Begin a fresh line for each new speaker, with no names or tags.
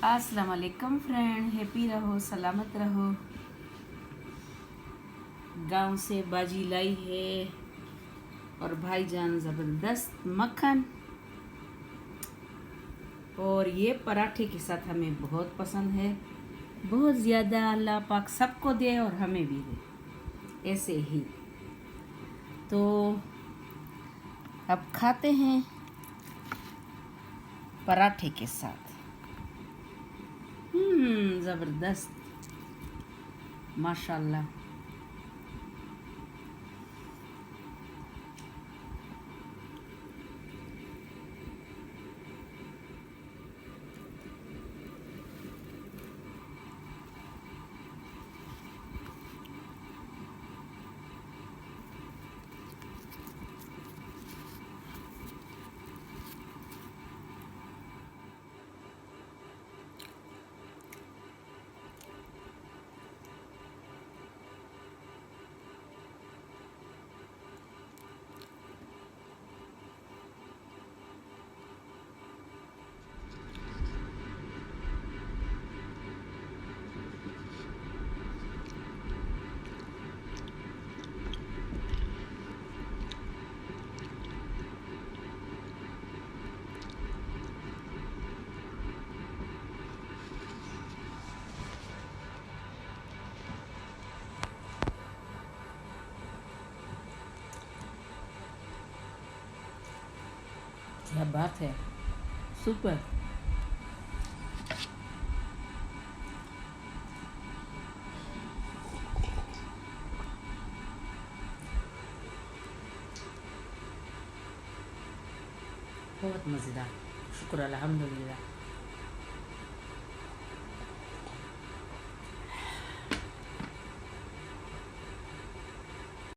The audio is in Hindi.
अस्सलाम वालेकुम फ्रेंड, हैप्पी रहो, सलामत रहो। गांव से बाजी लाई है और भाईजान ज़बरदस्त मक्खन, और ये पराठे के साथ हमें बहुत पसंद है, बहुत ज़्यादा। अल्लाह पाक सबको दे और हमें भी दे ऐसे ही। तो अब खाते हैं पराठे के साथ। ज़बरदस्त, माशाल्लाह। क्या बात है, सुपर। बहुत मज़ेदार, शुक्र अल्हम्दुलिल्लाह।